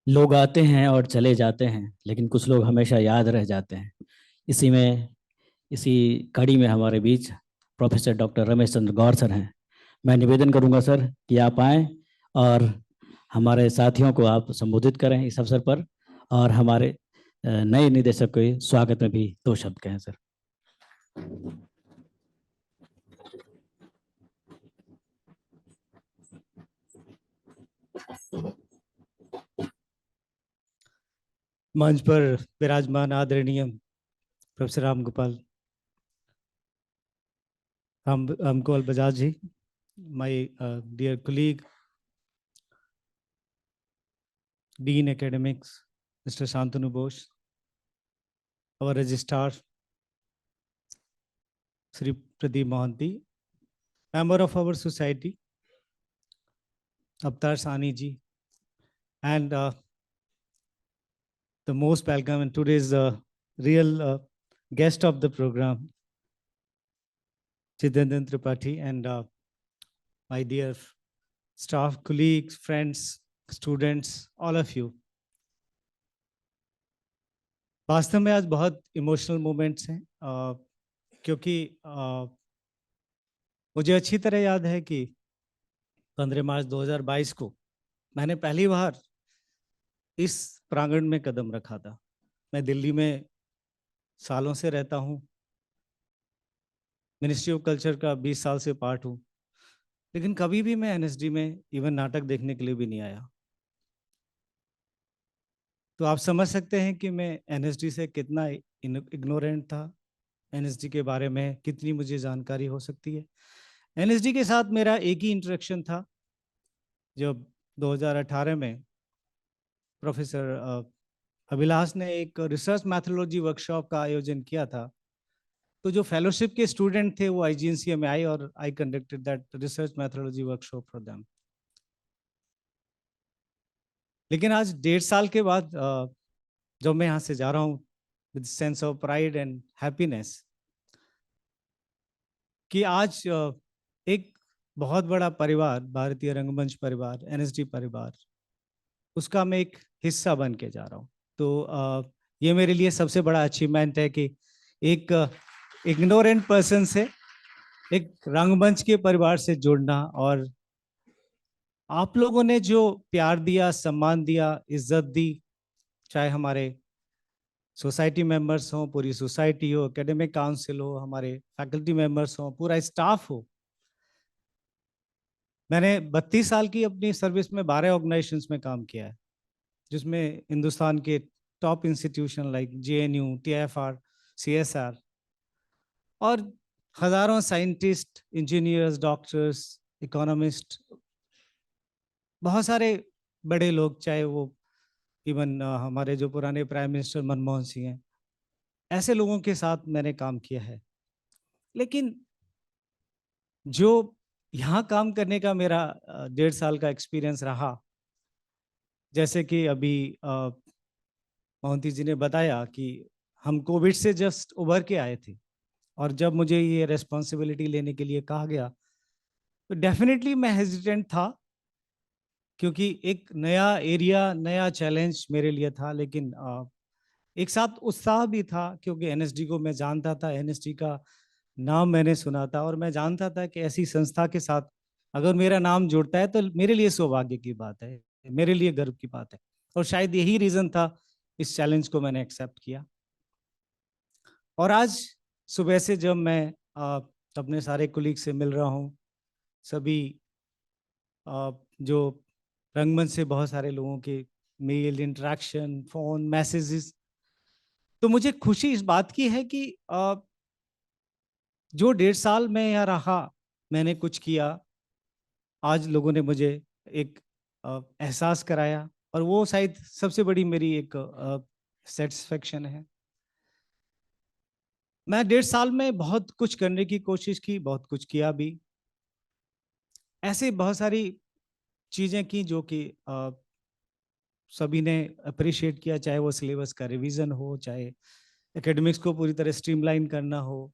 लोग आते हैं और चले जाते हैं, लेकिन कुछ लोग हमेशा याद रह जाते हैं। इसी में इसी कड़ी में हमारे बीच प्रोफेसर डॉक्टर रमेश चंद्र गौर सर हैं। मैं निवेदन करूंगा सर कि आप आएँ और हमारे साथियों को आप संबोधित करें इस अवसर पर, और हमारे नए निदेशक के स्वागत में भी दो शब्द कहें सर। मंच पर विराजमान आदरणीय professor Ramgopal Bajaj ji, my dear colleague, Dean Academics, Mr. Shantanu Bose, our registrar, Sri Pradeep Mohanty, member of our society, Avtar Sani ji, and the most welcome and today's real guest of the program, Chidendran Tripathi, and my dear staff, colleagues, friends, students, all of you. वास्तव में आज बहुत emotional moments हैं, क्योंकि मुझे अच्छी तरह याद है कि 15 मार्च 2022 को मैंने पहली बार इस प्रांगण में कदम रखा था। मैं दिल्ली में सालों से रहता हूँ, मिनिस्ट्री ऑफ कल्चर का 20 साल से पार्ट हूँ, लेकिन कभी भी मैं एनएसडी में इवन नाटक देखने के लिए भी नहीं आया। तो आप समझ सकते हैं कि मैं एनएसडी से कितना इग्नोरेंट था, एनएसडी के बारे में कितनी मुझे जानकारी हो सकती है। एनएसडी के साथ मेरा एक ही इंटरेक्शन था, जब 2018 में प्रोफेसर अभिलाष ने एक रिसर्च मैथोलॉजी वर्कशॉप का आयोजन किया था। तो जो फेलोशिप के स्टूडेंट थे वो आईजीएनसीए में आए और I conducted that research mythology workshop for them. लेकिन आज 1.5 साल के बाद जब मैं यहाँ से जा रहा हूँ with sense of pride and happiness, कि आज एक बहुत बड़ा परिवार, भारतीय रंगमंच परिवार, एनएसडी परिवार, उसका मैं एक हिस्सा बन के जा रहा हूँ। तो ये मेरे लिए सबसे बड़ा अचीवमेंट है कि एक इग्नोरेंट पर्सन से एक रंगमंच के परिवार से जुड़ना, और आप लोगों ने जो प्यार दिया, सम्मान दिया, इज्जत दी, चाहे हमारे सोसाइटी मेंबर्स हो, पूरी सोसाइटी हो, एकेडमिक काउंसिल हो, हमारे फैकल्टी मेंबर्स हो, पूरा स्टाफ हो। मैंने 32 साल की अपनी सर्विस में 12 ऑर्गेनाइजेशंस में काम किया है, जिसमें हिंदुस्तान के top institution like JNU, TFR, CSR, और हजारों साइंटिस्ट, इंजीनियर्स, डॉक्टर्स, इकोनॉमिस्ट, बहुत सारे बड़े लोग, चाहे वो इवन हमारे जो पुराने प्राइम मिनिस्टर मनमोहन सिंह हैं, ऐसे लोगों के साथ मैंने काम किया है। लेकिन जो यहाँ काम करने का मेरा 1.5 साल का एक्सपीरियंस रहा, जैसे कि अभी मोहंती जी ने बताया कि हम कोविड से जस्ट उभर के आए थे, और जब मुझे ये रेस्पॉन्सिबिलिटी लेने के लिए कहा गया तो डेफिनेटली मैं हेजिटेंट था, क्योंकि एक नया एरिया, नया चैलेंज मेरे लिए था। लेकिन एक साथ उत्साह भी था, क्योंकि एनएसडी को मैं जानता था, एनएसडी का नाम मैंने सुना था, और मैं जानता था कि ऐसी संस्था के साथ अगर मेरा नाम जुड़ता है तो मेरे लिए सौभाग्य की बात है, मेरे लिए गर्व की बात है। और शायद यही रीज़न था, इस चैलेंज को मैंने एक्सेप्ट किया। और आज सुबह से जब मैं अपने सारे कुलीग से मिल रहा हूँ, सभी जो रंगमंच से बहुत सारे लोगों के मेल, इंटरेक्शन, फोन, मैसेजेस, तो मुझे खुशी इस बात की है कि जो 1.5 साल मैं यहाँ रहा, मैंने कुछ किया, आज लोगों ने मुझे एक एहसास कराया, और वो शायद सबसे बड़ी मेरी एक सेटिस्फेक्शन है। मैं 1.5 साल में बहुत कुछ करने की कोशिश की, बहुत कुछ किया भी, ऐसे बहुत सारी चीजें की जो कि सभी ने अप्रिशिएट किया, चाहे वो सिलेबस का रिवीजन हो, चाहे एकेडमिक्स को पूरी तरह स्ट्रीमलाइन करना हो,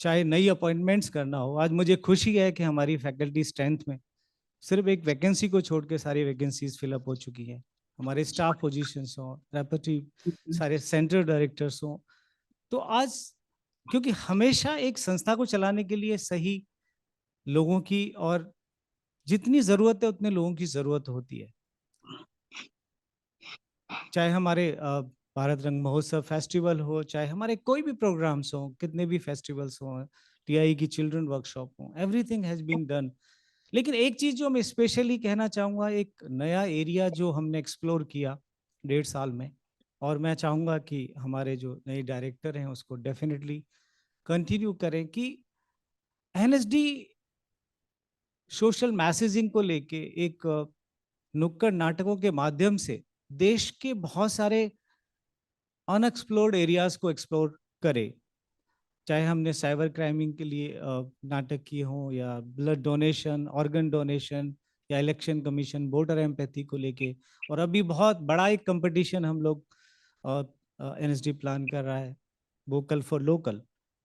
चाहे नई अपॉइंटमेंट्स करना हो। आज मुझे खुशी है कि हमारी फैकल्टी स्ट्रेंथ में सिर्फ एक वैकेंसी को छोड़ के सारी वैकेंसीज फिलअप हो चुकी है। हमारे स्टाफ पोजीशंस हों, रेपरेटरी सारे सेंटर डायरेक्टर्स हों। तो आज क्योंकि हमेशा एक संस्था को चलाने के लिए सही लोगों की और जितनी ज़रूरत है उतने लोगों की ज़रूरत होती है। चाहे हमारे भारत रंग महोत्सव फेस्टिवल हो, चाहे हमारे कोई भी प्रोग्राम्स हों, कितने भी फेस्टिवल्स हों, टीआई की चिल्ड्रन वर्कशॉप हों, एवरीथिंग हैज़ बीन डन। लेकिन एक चीज़ जो मैं स्पेशली कहना चाहूँगा, एक नया एरिया जो हमने एक्सप्लोर किया 1.5 साल में, और मैं चाहूँगा कि हमारे जो नए डायरेक्टर हैं उसको डेफिनेटली कंटिन्यू करें, कि एनएसडी सोशल मैसेजिंग को लेके एक नुक्कड़ नाटकों के माध्यम से देश के बहुत सारे अनएक्सप्लोर्ड एरियाज को एक्सप्लोर करे। चाहे हमने साइबर क्राइमिंग के लिए नाटक किए हों, या ब्लड डोनेशन, ऑर्गन डोनेशन, या इलेक्शन कमीशन, वोटर एम्पैथी को लेके। और अभी बहुत बड़ा एक कंपटीशन हम लोग एनएसडी प्लान कर रहा है, वोकल फॉर लोकल,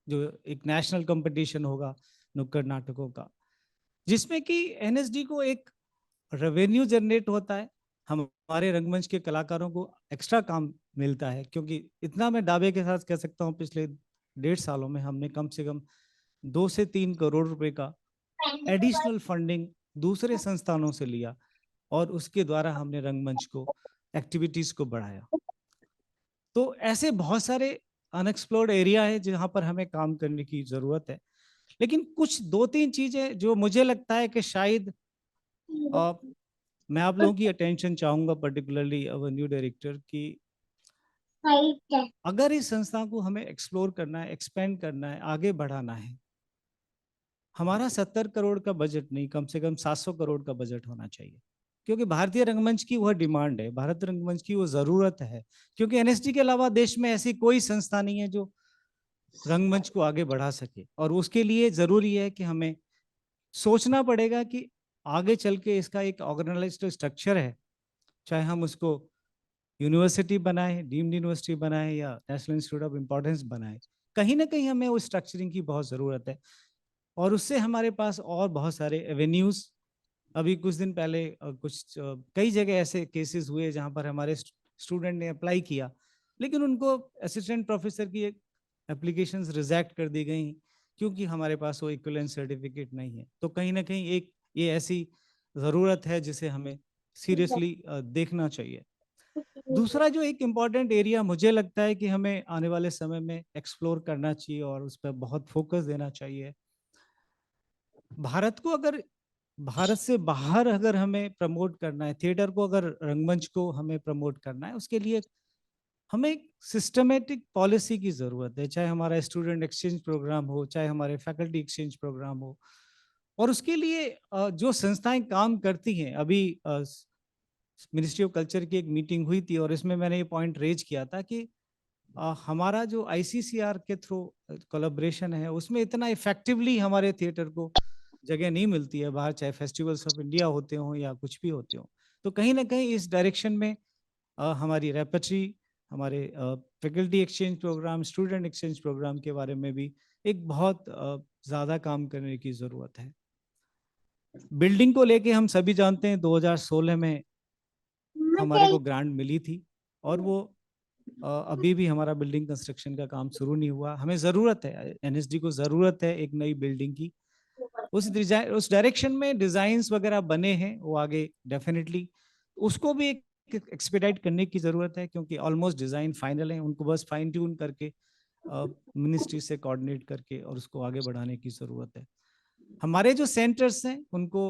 जो एक नेशनल कंपटीशन होगा नुक्कड़ नाटकों का, जिसमें कि एनएसडी को एक रेवेन्यू जनरेट होता है, हमारे रंगमंच के कलाकारों को एक्स्ट्रा काम मिलता है। क्योंकि इतना मैं दावे के साथ कह सकता हूँ, पिछले 1.5 सालों में हमने कम से कम 2 से 3 करोड़ रुपए का एडिशनल फंडिंग दूसरे संस्थानों से लिया, और उसके द्वारा हमने रंगमंच को एक्टिविटीज को बढ़ाया। तो ऐसे बहुत सारे अनएक्सप्लोर्ड एरिया है जहाँ पर हमें काम करने की जरूरत है। लेकिन कुछ 2-3 चीजें जो मुझे लगता है कि शायद मैं आप लोगों की अटेंशन चाहूंगा, पर्टिकुलरली अवर न्यू डायरेक्टर, की अगर इस संस्था को हमें एक्सप्लोर करना है, एक्सपेंड करना है, आगे बढ़ाना है, हमारा 70 करोड़ का बजट नहीं, कम से कम 700 करोड़ का बजट होना चाहिए। क्योंकि भारतीय रंगमंच की वह डिमांड है, भारत रंगमंच की वो जरूरत है। क्योंकि एनएसडी के अलावा देश में ऐसी कोई संस्था नहीं है जो रंगमंच को आगे बढ़ा सके, और उसके लिए जरूरी है कि हमें सोचना पड़ेगा कि आगे चल के इसका एक ऑर्गेनाइज्ड स्ट्रक्चर है, चाहे हम उसको यूनिवर्सिटी बनाए, डीम्ड यूनिवर्सिटी बनाए, या नेशनल इंस्टीट्यूट ऑफ इम्पोर्टेंस बनाए, कहीं ना कहीं हमें उस स्ट्रक्चरिंग की बहुत ज़रूरत है। और उससे हमारे पास और बहुत सारे एवेन्यूज, अभी कुछ दिन पहले कई जगह ऐसे केसेस हुए जहां पर हमारे स्टूडेंट ने अप्लाई किया, लेकिन उनको असिस्टेंट प्रोफेसर की एप्लीकेशंस रिजेक्ट कर दी गई, क्योंकि हमारे पास वो इक्विवेलेंस सर्टिफिकेट नहीं है। तो कहीं ना कहीं एक ये ऐसी ज़रूरत है जिसे हमें सीरियसली देखना चाहिए। दूसरा जो एक इम्पॉर्टेंट एरिया मुझे लगता है कि हमें आने वाले समय में एक्सप्लोर करना चाहिए और उस पर बहुत फोकस देना चाहिए, भारत को अगर भारत से बाहर अगर हमें प्रमोट करना है, थिएटर को अगर रंगमंच को हमें प्रमोट करना है, उसके लिए हमें एक सिस्टमेटिक पॉलिसी की जरूरत है। चाहे हमारा स्टूडेंट एक्सचेंज प्रोग्राम हो, चाहे हमारे फैकल्टी एक्सचेंज प्रोग्राम हो, और उसके लिए जो संस्थाएं काम करती हैं, अभी मिनिस्ट्री ऑफ कल्चर की एक मीटिंग हुई थी और इसमें मैंने ये पॉइंट रेज किया था कि हमारा जो आईसीसीआर के थ्रू कोलैबोरेशन है, उसमें इतना इफेक्टिवली हमारे थिएटर को जगह नहीं मिलती है बाहर, चाहे फेस्टिवल्स ऑफ इंडिया होते हों या कुछ भी होते हों। तो कहीं ना कहीं इस डायरेक्शन में हमारी रेपर्टरी, हमारे faculty exchange programme, student exchange programme के बारे में भी एक बहुत ज़्यादा काम करने की ज़रूरत है। बिल्डिंग को लेके हम सभी जानते हैं 2016 में हमारे को ग्रांट मिली थी, और वो अभी भी हमारा बिल्डिंग कंस्ट्रक्शन का काम शुरू नहीं हुआ। हमें ज़रूरत है, एनएसडी को ज़रूरत है एक नई बिल्डिंग की। उस डायरेक्शन में डिज़ाइंस वगैरह बने हैं, वो आगे डेफिनेटली उसको भी एक एक्सपेडाइट करने की ज़रूरत है, क्योंकि ऑलमोस्ट डिज़ाइन फाइनल है, उनको बस फाइन ट्यून करके मिनिस्ट्री से कोऑर्डिनेट करके और उसको आगे बढ़ाने की ज़रूरत है। हमारे जो सेंटर्स हैं उनको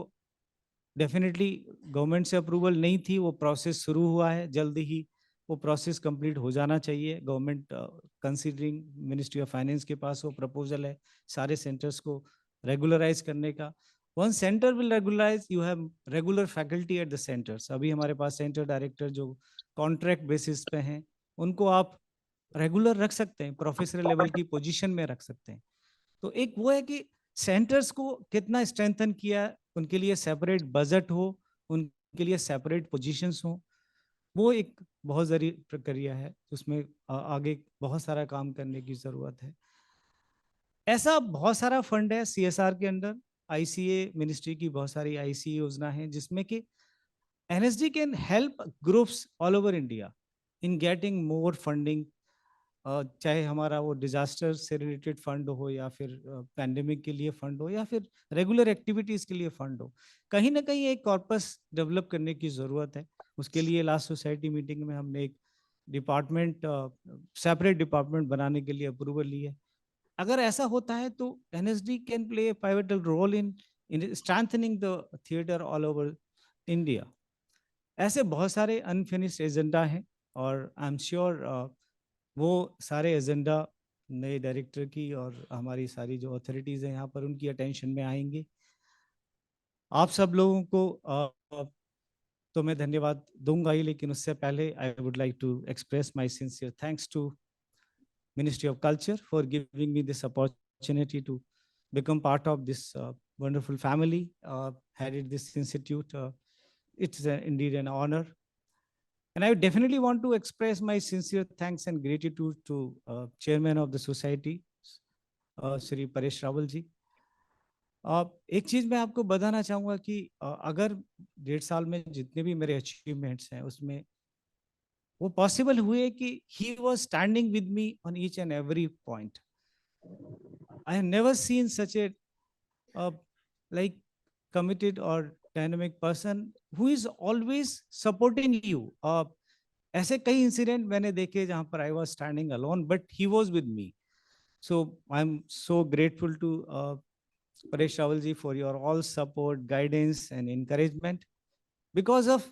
डेफिनेटली गवर्नमेंट से अप्रूवल नहीं थी, वो प्रोसेस शुरू हुआ है, जल्दी ही वो प्रोसेस कंप्लीट हो जाना चाहिए। Government considering, ministry of finance के पास वो प्रपोजल है सारे सेंटर्स को रेगुलराइज करने का। One centre will regularise, you have regular faculty at the centres. अभी हमारे पास सेंटर डायरेक्टर जो कॉन्ट्रैक्ट बेसिस पे हैं, उनको आप रेगुलर रख सकते हैं, प्रोफेसर लेवल की पोजीशन में रख सकते हैं। तो एक वो है कि सेंटर्स को कितना स्ट्रेंथन किया, उनके लिए सेपरेट बजट हो, उनके लिए सेपरेट पोजीशंस हो, वो एक बहुत जरूरी प्रक्रिया है, उसमें आगे बहुत सारा काम करने की जरूरत है। ऐसा बहुत सारा फंड है सीएसआर के अंडर, आईसीए मिनिस्ट्री की बहुत सारी आईसीए योजना है, जिसमें कि NSD can help groups all over India in getting more funding, चाहे हमारा वो डिजास्टर से रिलेटेड फंड हो या फिर पैंडेमिक के लिए फंड हो या फिर रेगुलर एक्टिविटीज के लिए फंड हो, कहीं ना कहीं एक कॉर्पस डेवलप करने की ज़रूरत है। उसके लिए लास्ट सोसाइटी मीटिंग में हमने एक डिपार्टमेंट, सेपरेट डिपार्टमेंट बनाने के लिए अप्रूवल ली है। अगर ऐसा होता है तो NSD can play a pivotal role in strengthening the theatre all over India. ऐसे बहुत सारे अनफिनिश्ड एजेंडा हैं और आई एम श्योर वो सारे एजेंडा नए डायरेक्टर की और हमारी सारी जो अथॉरिटीज़ हैं यहाँ पर उनकी अटेंशन में आएंगे। आप सब लोगों को तो मैं धन्यवाद दूंगा ही, लेकिन उससे पहले I would like to express my sincere thanks to Ministry of Culture for giving me this opportunity to become part of this wonderful family, headed this institute. It's indeed an honor. And I definitely want to express my sincere thanks and gratitude to Chairman of the Society, Shri Paresh Rawal ji. एक चीज मैं आपको बताना चाहूंगा कि अगर 1.5 साल में जितने भी मेरे अचीवमेंट्स हैं उसमें वो पॉसिबल हुए कि he was standing with me on each and every point. I have never seen such a like committed or dynamic person who is always supporting you. ऐसे कई इंसिडेंट मैंने देखे जहां पर I was standing alone, but he was with me. So I'm so grateful to Paresh Rawal ji for your all support, guidance, and encouragement. Because of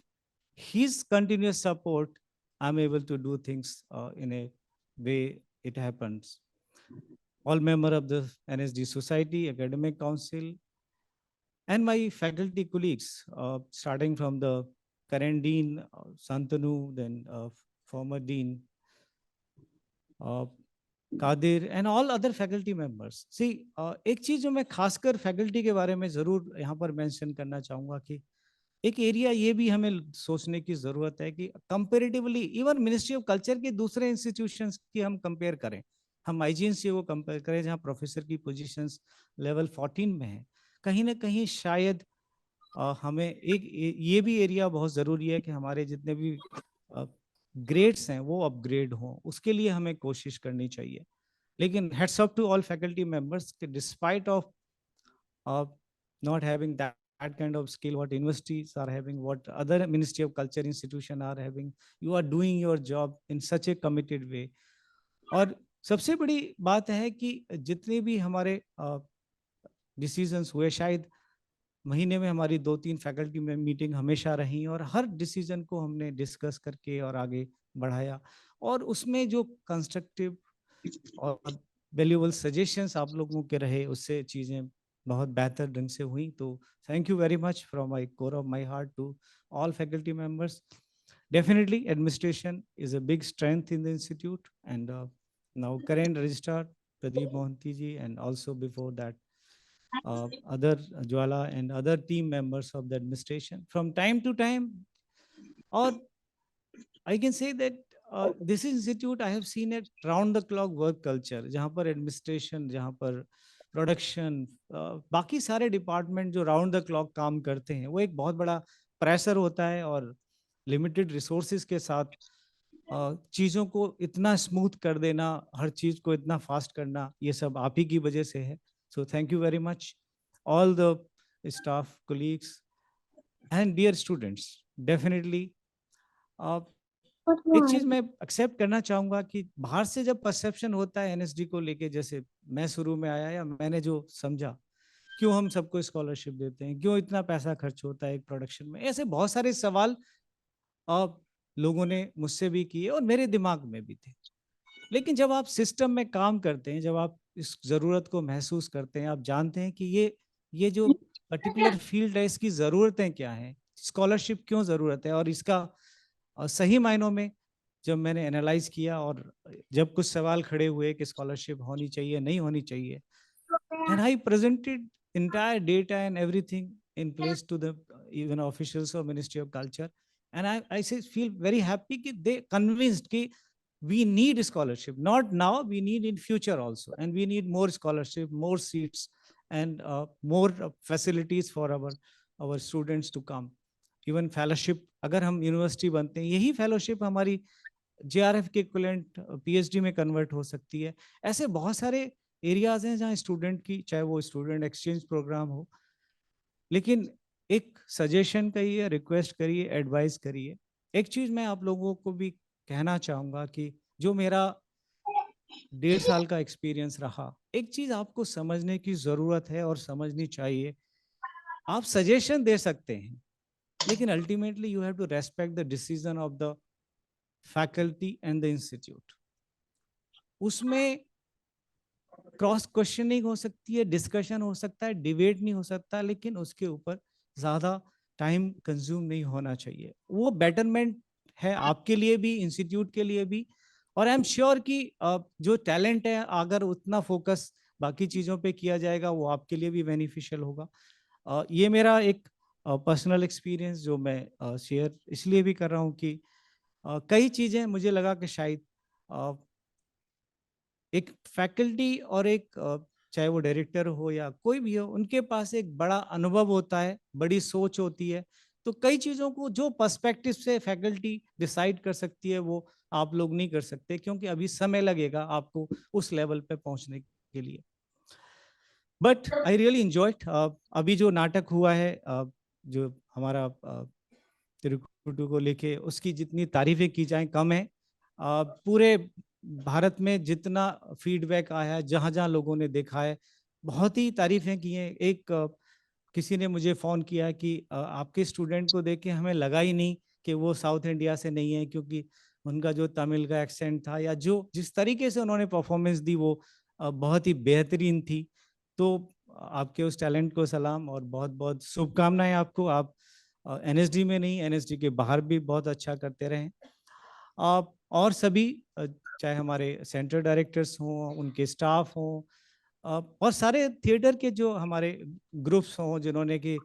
his continuous support, I'm able to do things in a way it happens. All member of the NSD Society, Academic Council, and my faculty colleagues, starting from the current Dean, Santanu, then former Dean, Qadir and all other faculty members. See एक चीज जो मैं खासकर faculty के बारे में जरूर यहाँ पर मेंशन करना चाहूंगा कि एक एरिया ये भी हमें सोचने की जरूरत है कि comparatively even ministry of culture के दूसरे इंस्टीट्यूशंस की हम कंपेयर करें, हम IGNC को कंपेयर करें जहाँ प्रोफेसर की पोजीशंस लेवल 14 में है, कहीं ना कहीं शायद हमें एक ये भी एरिया बहुत ज़रूरी है कि हमारे जितने भी ग्रेड्स हैं वो अपग्रेड हों, उसके लिए हमें कोशिश करनी चाहिए। लेकिन heads up to all faculty members कि despite of not having that kind of skill what universities are having, what other Ministry of Culture institution are having, you are doing your job in such a committed way. और सबसे बड़ी बात है कि जितने भी हमारे डिसीजंस हुए, शायद महीने में हमारी 2-3 फैकल्टी में मीटिंग हमेशा रही और हर डिसीजन को हमने डिस्कस करके और आगे बढ़ाया, और उसमें जो कंस्ट्रक्टिव और वैल्यूएबल सजेशंस आप लोगों के रहे उससे चीज़ें बहुत बेहतर ढंग से हुई। तो thank you very much from my core of my heart to all faculty members. Definitely administration is a big strength in the institute, and now current registrar Pradeep Mohanty ji, and also before that other Jwala and other team members of the administration from time to time. Or I can say that this institute I have seen it round the clock work culture, जहाँ पर administration, जहाँ पर production, बाकी सारे department जो round the clock काम करते हैं, वो एक बहुत बड़ा प्रेशर होता है और लिमिटेड रिसोर्सेज के साथ चीज़ों को इतना स्मूथ कर देना, हर चीज़ को इतना फास्ट करना, ये सब आप ही की वजह से है। So thank you very much all the staff, colleagues and dear students. Definitely एक चीज मैं एक्सेप्ट करना चाहूंगा कि बाहर से जब परसेप्शन होता है NSD को लेके, जैसे मैं शुरू में आया या मैंने जो समझा, क्यों हम सबको स्कॉलरशिप देते हैं, क्यों इतना पैसा खर्च होता है एक प्रोडक्शन में, ऐसे बहुत सारे सवाल लोगों ने मुझसे भी किए और मेरे दिमाग में भी थे। लेकिन जब आप सिस्टम में काम करते हैं, जब आप इस ज़रूरत को महसूस करते हैं, आप जानते हैं कि ये जो पर्टिकुलर फील्ड है इसकी ज़रूरतें क्या हैं, स्कॉलरशिप क्यों ज़रूरत है, और इसका सही मायनों में जब मैंने एनालाइज किया और जब कुछ सवाल खड़े हुए कि स्कॉलरशिप होनी चाहिए नहीं होनी चाहिए, and I presented entire data and everything in place to the even officials of Ministry of Culture, and I say feel very happy कि they convinced कि we need scholarship, not now, we need in future also, and we need more scholarship, more seats, and more facilities for our students to come. Even fellowship, अगर हम university बनते हैं, यही fellowship हमारी JRF के equivalent PhD में convert हो सकती है। ऐसे बहुत सारे एरियाज हैं जहाँ स्टूडेंट की, चाहे वो स्टूडेंट एक्सचेंज प्रोग्राम हो, लेकिन एक सजेशन करिए, रिक्वेस्ट करिए, एडवाइस करिए। एक चीज मैं आप लोगों को भी कहना चाहूंगा कि जो मेरा 1.5 साल का एक्सपीरियंस रहा, एक चीज आपको समझने की जरूरत है और समझनी चाहिए। आप सजेशन दे सकते हैं, लेकिन ultimately you have to respect the decision of the faculty and the institute. उसमें क्रॉस क्वेश्चनिंग हो सकती है, डिस्कशन हो सकता है, डिबेट नहीं हो सकता, लेकिन उसके ऊपर ज्यादा टाइम कंज्यूम नहीं होना चाहिए। वो बेटरमेंट है आपके लिए भी, इंस्टीट्यूट के लिए भी, और आई एम श्योर कि जो टैलेंट है, अगर उतना फोकस बाकी चीजों पे किया जाएगा, वो आपके लिए भी बेनिफिशियल होगा। ये मेरा एक पर्सनल एक्सपीरियंस जो मैं शेयर इसलिए भी कर रहा हूँ कि कई चीजें मुझे लगा कि शायद एक फैकल्टी और एक चाहे वो डायरेक्टर हो या कोई भी हो, उनके पास एक बड़ा अनुभव होता है, बड़ी सोच होती है। तो कई चीज़ों को जो पर्सपेक्टिव से फैकल्टी डिसाइड कर सकती है, वो आप लोग नहीं कर सकते, क्योंकि अभी समय लगेगा आपको उस लेवल पे पहुंचने के लिए। But I really enjoyed. अभी जो नाटक हुआ है, जो हमारा तिरुकुटु को लेके, उसकी जितनी तारीफें की जाएं कम है। पूरे भारत में जितना फीडबैक आया है, जहाँ जहाँ लोगों ने देखा है, बहुत ही तारीफें की हैं। एक किसी ने मुझे फ़ोन किया कि आपके स्टूडेंट को देख के हमें लगा ही नहीं कि वो साउथ इंडिया से नहीं है, क्योंकि उनका जो तमिल का एक्सेंट था या जो जिस तरीके से उन्होंने परफॉर्मेंस दी, वो बहुत ही बेहतरीन थी। तो आपके उस टैलेंट को सलाम और बहुत बहुत शुभकामनाएं आपको। आप NSD में नहीं, NSD के बाहर भी बहुत अच्छा करते रहें। आप और सभी, चाहे हमारे सेंटर डायरेक्टर्स हों, उनके स्टाफ हों, और सारे थिएटर के जो हमारे ग्रुप्स हों, जिन्होंने कि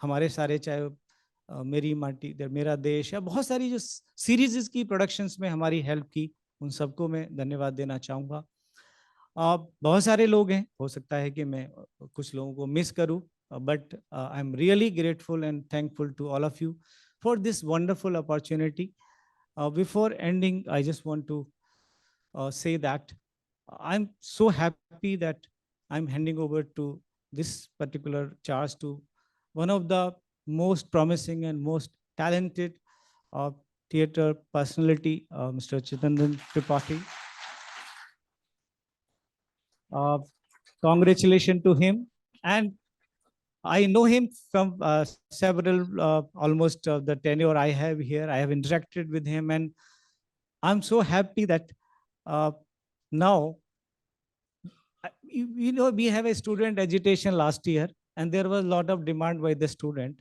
हमारे सारे, चाहे मेरी माटी मेरा देश, या बहुत सारी जो सीरीज की प्रोडक्शंस में हमारी हेल्प की, उन सबको मैं धन्यवाद देना चाहूँगा। बहुत सारे लोग हैं, हो सकता है कि मैं कुछ लोगों को मिस करूं, but I am really grateful and thankful to all of you for this wonderful opportunity. Before ending, I just want to say that I'm so happy that I'm handing over to this particular charge to one of the most promising and most talented theater personality, Mr. Chitandan Tripathi. Congratulations to him. And I know him from several, almost the tenure I have here. I have interacted with him, and I'm so happy that now, you know, we have a student agitation last year, and there was a lot of demand by the student.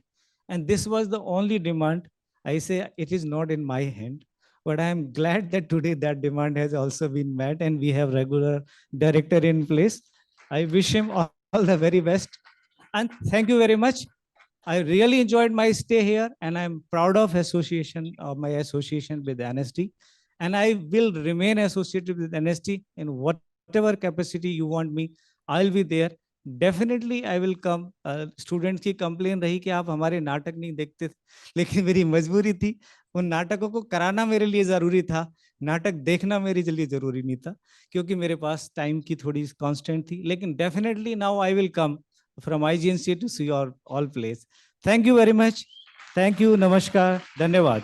And this was the only demand. I say it is not in my hand, but I am glad that today that demand has also been met, and we have regular director in place. I wish him all the very best. And thank you very much. I really enjoyed my stay here, and I'm proud of my association with NSD. And I will remain associated with NSD in whatever capacity you want me. I'll be there. Definitely I will come. Students की complain रही कि आप हमारे नाटक नहीं देखते, लेकिन मेरी मजबूरी थी। उन नाटकों को कराना मेरे लिए जरूरी था, नाटक देखना मेरे लिए जरूरी नहीं था, क्योंकि मेरे पास टाइम की थोड़ी कांस्टेंट थी। लेकिन definitely now I will come from IGNC to see your all plays. Thank you very much. Thank you. Namaskar. Dhanyawad.